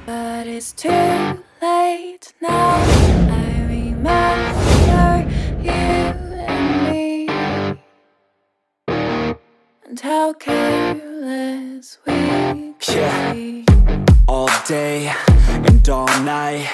But it's too late now. I remember you and me, and how careless we could be. All day and all night,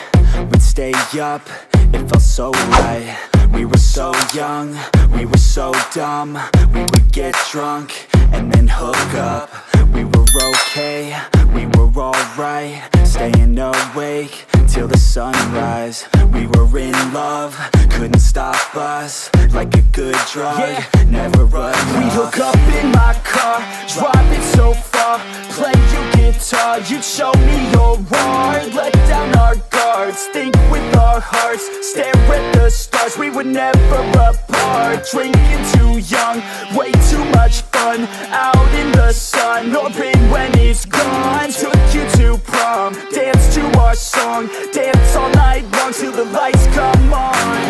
we'd stay up, it felt so right. We were so young, we were so dumb. We would get drunk and then hook up. We were okay, we were alright, staying awake till the sunrise. We were in love, couldn't stop us, like a good drug, never run off. We'd hook up in my car, drive it so far, play your guitar, you'd show me your art. Let down our guards, think with our hearts, stare at the stars. We were never apart, drinking too young, way too much fun, out in the sun, or in when it's gone. Took you to prom, dance to our song, dance all night long till the lights come on.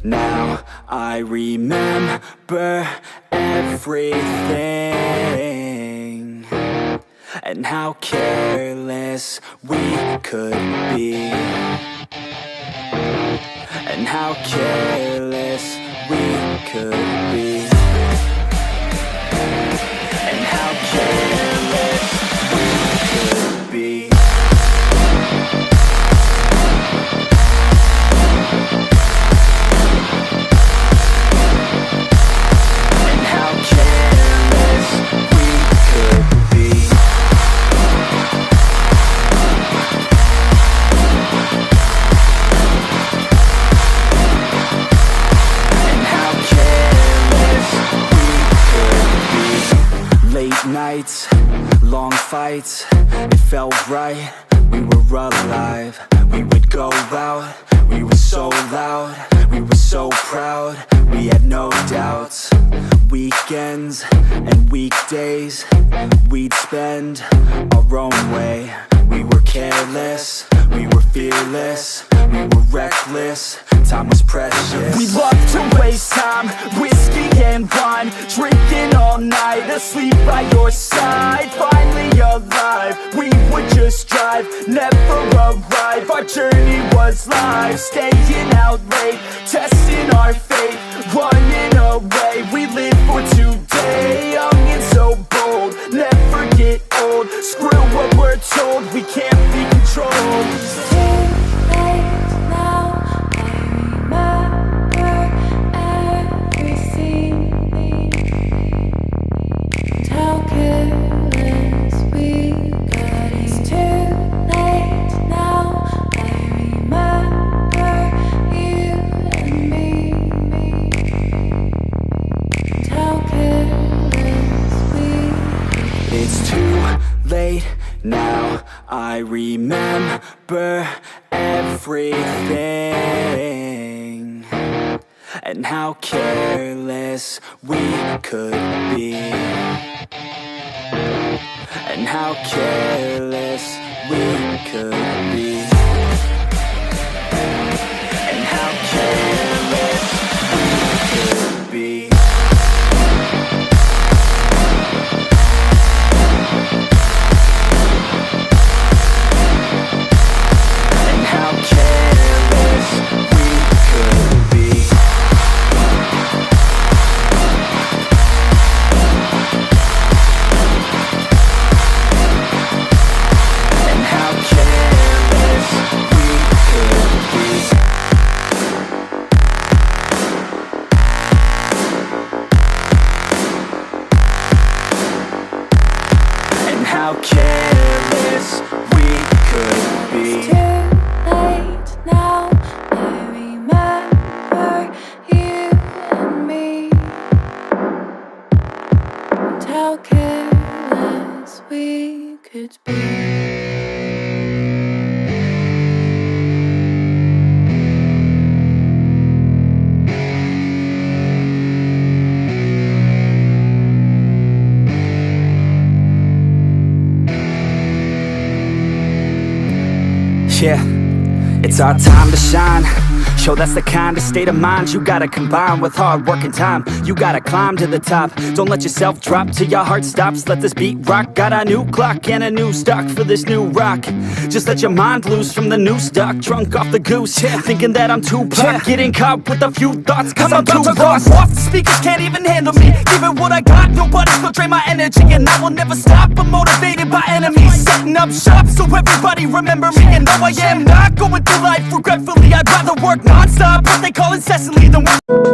Now I remember everything, and how careless we could be, and how careless we could be, and how careless we could be. Nights, long fights, it felt right, we were alive. We would go out, we were so loud, we were so proud, we had no doubts. Weekends and weekdays, we'd spend our own way. We were careless, we were fearless, we were reckless, time was precious. We loved to waste time, whiskey and wine, drinking all night, asleep by your side. Finally alive, we would just drive, never arrive. Our journey was live, staying out late, testing our fate, running away. We live for today, young and so bold, never get old. Screw what we're told, we can't be controlled. Now I remember everything, and how careless we could be, and how careless we could be, and how careless we could be. And how careless Yeah, it's our time to shine. Yo, that's the kind of state of mind you gotta combine with hard work and time. You gotta climb to the top. Don't let yourself drop till your heart stops. Let this beat rock. Got a new clock and a new stock for this new rock. Just let your mind loose from the new stock. Drunk off the goose, thinking that I'm too pop. Getting caught with a few thoughts cause I'm too lost. Off the speakers can't even handle me. Giving what I got, nobody's gonna drain my energy. And I will never stop, I'm motivated by enemies. Setting up shop so everybody remember me. And though I am not going through life regretfully, I'd rather work non-stop, what they call incessantly, than work.